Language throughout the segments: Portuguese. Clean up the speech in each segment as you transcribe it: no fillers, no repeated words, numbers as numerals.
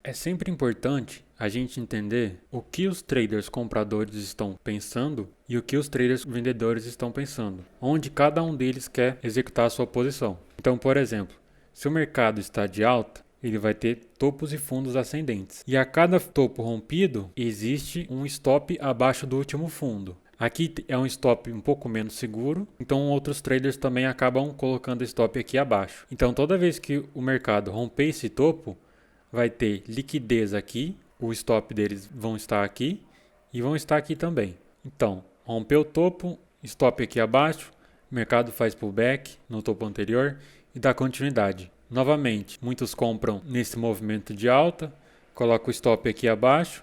É sempre importante a gente entender o que os traders compradores estão pensando e o que os traders vendedores estão pensando, onde cada um deles quer executar a sua posição. Então, por exemplo, se o mercado está de alta, ele vai ter topos e fundos ascendentes. E a cada topo rompido, existe um stop abaixo do último fundo. Aqui é um stop um pouco menos seguro, então outros traders também acabam colocando stop aqui abaixo. Então toda vez que o mercado romper esse topo, vai ter liquidez aqui, o stop deles vão estar aqui e vão estar aqui também. Então, rompeu o topo, stop aqui abaixo, o mercado faz pullback no topo anterior e dá continuidade. Novamente, muitos compram nesse movimento de alta, coloca o stop aqui abaixo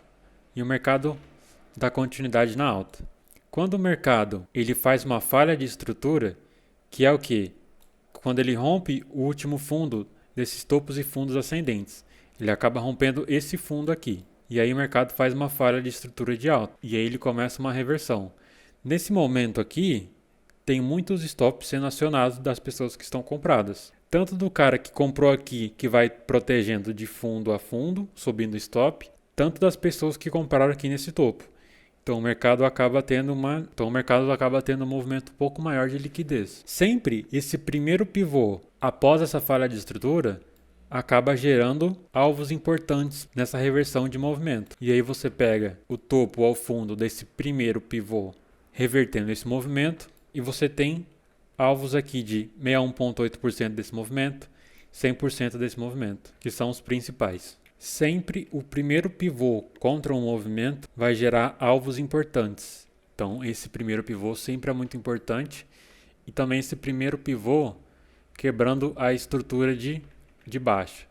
e o mercado dá continuidade na alta. Quando o mercado ele faz uma falha de estrutura, que é o que? Quando ele rompe o último fundo desses topos e fundos ascendentes, ele acaba rompendo esse fundo aqui. E aí o mercado faz uma falha de estrutura de alta. E aí ele começa uma reversão. Nesse momento aqui, tem muitos stops sendo acionados das pessoas que estão compradas. Tanto do cara que comprou aqui, que vai protegendo de fundo a fundo, subindo stop, tanto das pessoas que compraram aqui nesse topo. Então o mercado acaba tendo um movimento um pouco maior de liquidez. Sempre esse primeiro pivô após essa falha de estrutura acaba gerando alvos importantes nessa reversão de movimento. E aí você pega o topo ao fundo desse primeiro pivô revertendo esse movimento e você tem alvos aqui de 61,8% desse movimento, 100% desse movimento, que são os principais. Sempre o primeiro pivô contra um movimento vai gerar alvos importantes. Então esse primeiro pivô sempre é muito importante e também esse primeiro pivô quebrando a estrutura de baixa.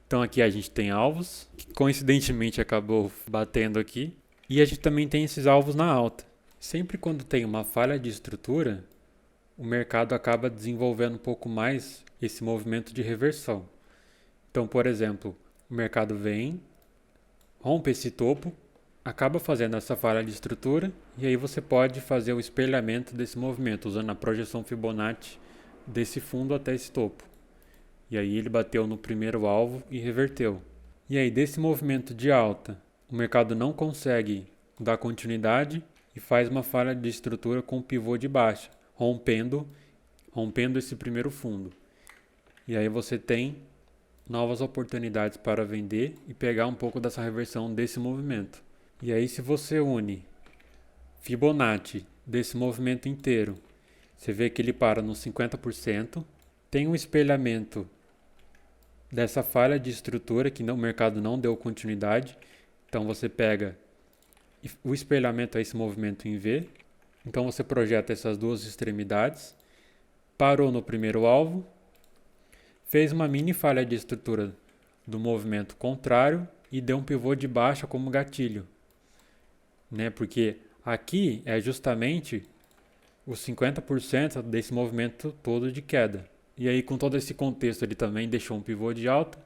Então aqui a gente tem alvos, que coincidentemente acabou batendo aqui, e a gente também tem esses alvos na alta. Sempre quando tem uma falha de estrutura, o mercado acaba desenvolvendo um pouco mais esse movimento de reversão. Então, por exemplo, o mercado vem, rompe esse topo, acaba fazendo essa falha de estrutura, e aí você pode fazer o espelhamento desse movimento, usando a projeção Fibonacci desse fundo até esse topo. E aí ele bateu no primeiro alvo e reverteu. E aí desse movimento de alta, o mercado não consegue dar continuidade e faz uma falha de estrutura com o pivô de baixa, rompendo esse primeiro fundo. E aí você tem novas oportunidades para vender e pegar um pouco dessa reversão desse movimento. E aí se você une Fibonacci desse movimento inteiro, você vê que ele para nos 50%, tem um espelhamento dessa falha de estrutura que o mercado não deu continuidade. Então você pega o espelhamento a esse movimento em V. Então você projeta essas duas extremidades, parou no primeiro alvo, fez uma mini falha de estrutura do movimento contrário e deu um pivô de baixa como gatilho, né? Porque aqui é justamente os 50% desse movimento todo de queda. E aí com todo esse contexto ele também deixou um pivô de alta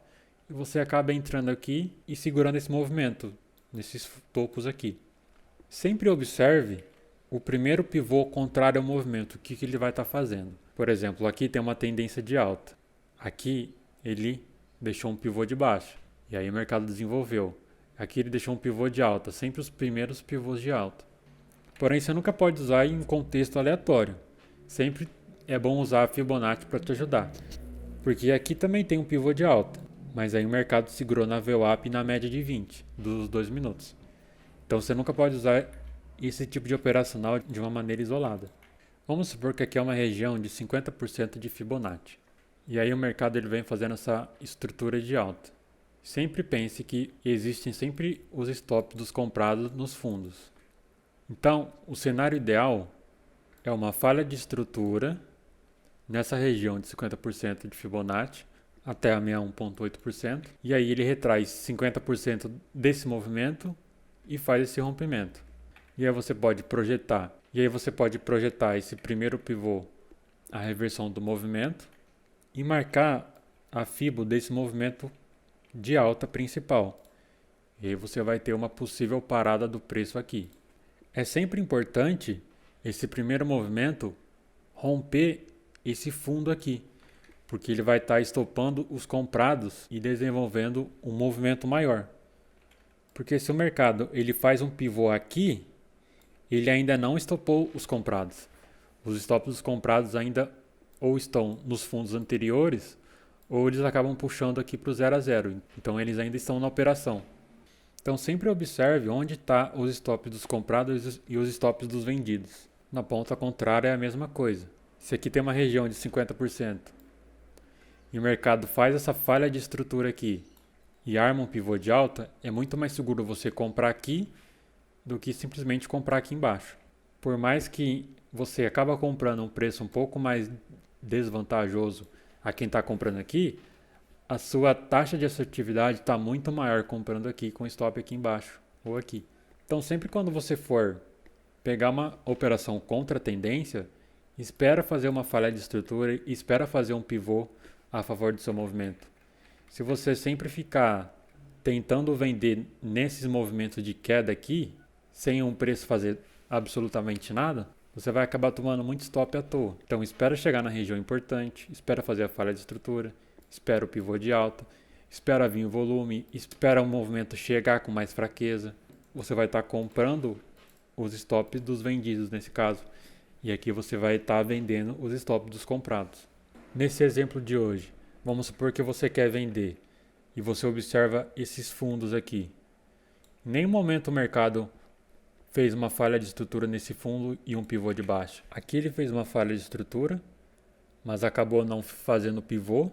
e você acaba entrando aqui e segurando esse movimento nesses topos aqui. Sempre observe o primeiro pivô contrário ao movimento, o que ele vai estar fazendo. Por exemplo, aqui tem uma tendência de alta. Aqui ele deixou um pivô de baixa e aí o mercado desenvolveu. Aqui ele deixou um pivô de alta, sempre os primeiros pivôs de alta. Porém, você nunca pode usar em contexto aleatório. Sempre é bom usar a Fibonacci para te ajudar. Porque aqui também tem um pivô de alta, mas aí o mercado segurou na VWAP na média de 20 dos 2 minutos. Então você nunca pode usar esse tipo de operacional de uma maneira isolada. Vamos supor que aqui é uma região de 50% de Fibonacci. E aí o mercado ele vem fazendo essa estrutura de alta. Sempre pense que existem sempre os stops dos comprados nos fundos. Então, o cenário ideal é uma falha de estrutura nessa região de 50% de Fibonacci até a 61,8%. E aí ele retrai 50% desse movimento e faz esse rompimento. E aí você pode projetar. Esse primeiro pivô, a reversão do movimento, e marcar a Fibo desse movimento de alta principal. E aí você vai ter uma possível parada do preço aqui. É sempre importante esse primeiro movimento romper esse fundo aqui, porque ele vai estar estopando os comprados e desenvolvendo um movimento maior. Porque se o mercado ele faz um pivô aqui, ele ainda não estopou os comprados. Os stops dos comprados ainda ou estão nos fundos anteriores, ou eles acabam puxando aqui para o 0 a 0. Então eles ainda estão na operação. Então sempre observe onde está os stops dos comprados e os stops dos vendidos. Na ponta contrária é a mesma coisa. Se aqui tem uma região de 50% e o mercado faz essa falha de estrutura aqui e arma um pivô de alta, é muito mais seguro você comprar aqui do que simplesmente comprar aqui embaixo. Por mais que você acaba comprando um preço um pouco mais desvantajoso a quem está comprando aqui, a sua taxa de assertividade está muito maior comprando aqui com stop aqui embaixo ou aqui. Então sempre quando você for pegar uma operação contra a tendência, espera fazer uma falha de estrutura e espera fazer um pivô a favor do seu movimento. Se você sempre ficar tentando vender nesses movimentos de queda aqui, sem um preço fazer absolutamente nada, você vai acabar tomando muito stop à toa. Então espera chegar na região importante, espera fazer a falha de estrutura, espera o pivô de alta, espera vir o volume, espera o movimento chegar com mais fraqueza. Você vai estar comprando os stops dos vendidos nesse caso. E aqui você vai estar vendendo os stops dos comprados. Nesse exemplo de hoje, vamos supor que você quer vender e você observa esses fundos aqui. Em nenhum momento o mercado fez uma falha de estrutura nesse fundo e um pivô de baixa. Aqui ele fez uma falha de estrutura, mas acabou não fazendo pivô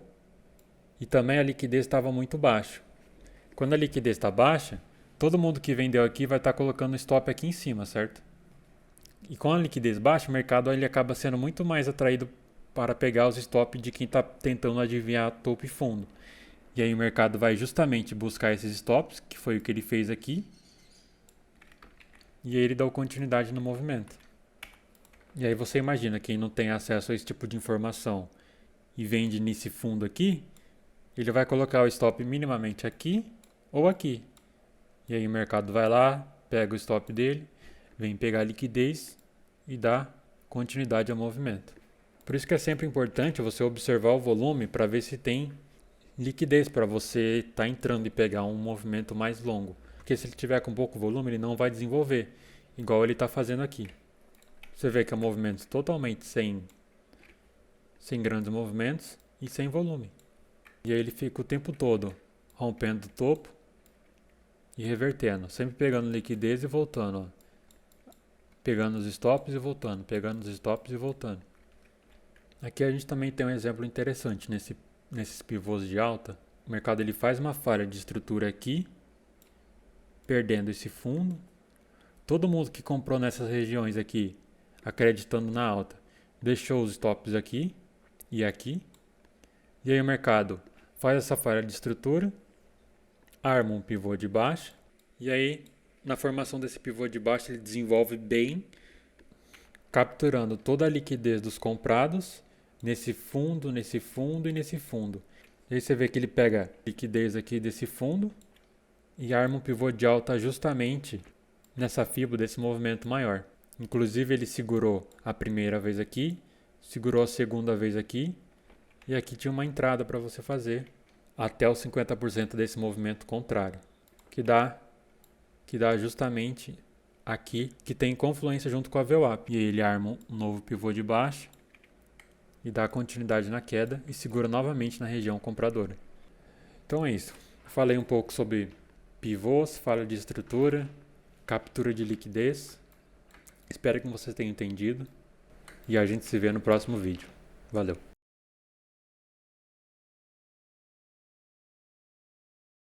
e também a liquidez estava muito baixa. Quando a liquidez está baixa, todo mundo que vendeu aqui vai estar colocando stop aqui em cima, certo? E com a liquidez baixa, o mercado ele acaba sendo muito mais atraído para pegar os stops de quem está tentando adivinhar topo e fundo. E aí o mercado vai justamente buscar esses stops, que foi o que ele fez aqui, e aí ele dá continuidade no movimento. E aí você imagina, quem não tem acesso a esse tipo de informação e vende nesse fundo aqui, ele vai colocar o stop minimamente aqui ou aqui. E aí o mercado vai lá, pega o stop dele, vem pegar a liquidez e dá continuidade ao movimento. Por isso que é sempre importante você observar o volume para ver se tem liquidez para você estar entrando e pegar um movimento mais longo. Porque se ele tiver com pouco volume, ele não vai desenvolver, igual ele está fazendo aqui. Você vê que é um movimento totalmente sem grandes movimentos e sem volume. E aí ele fica o tempo todo rompendo o topo e revertendo, sempre pegando liquidez e voltando, ó. Pegando os stops e voltando, pegando os stops e voltando. Aqui a gente também tem um exemplo interessante nesses pivôs de alta. O mercado ele faz uma falha de estrutura aqui, perdendo esse fundo. Todo mundo que comprou nessas regiões aqui, acreditando na alta, deixou os stops aqui e aqui. E aí o mercado faz essa falha de estrutura, arma um pivô de baixa, e aí na formação desse pivô de baixa ele desenvolve bem, capturando toda a liquidez dos comprados nesse fundo, nesse fundo e nesse fundo. E aí você vê que ele pega a liquidez aqui desse fundo e arma um pivô de alta justamente nessa fibra desse movimento maior. Inclusive ele segurou a primeira vez aqui, segurou a segunda vez aqui, e aqui tinha uma entrada para você fazer até os 50% desse movimento contrário, que dá justamente aqui, que tem confluência junto com a VWAP. E aí ele arma um novo pivô de baixa e dá continuidade na queda e segura novamente na região compradora. Então é isso. Falei um pouco sobre pivôs, falha de estrutura, captura de liquidez. Espero que vocês tenham entendido e a gente se vê no próximo vídeo. Valeu!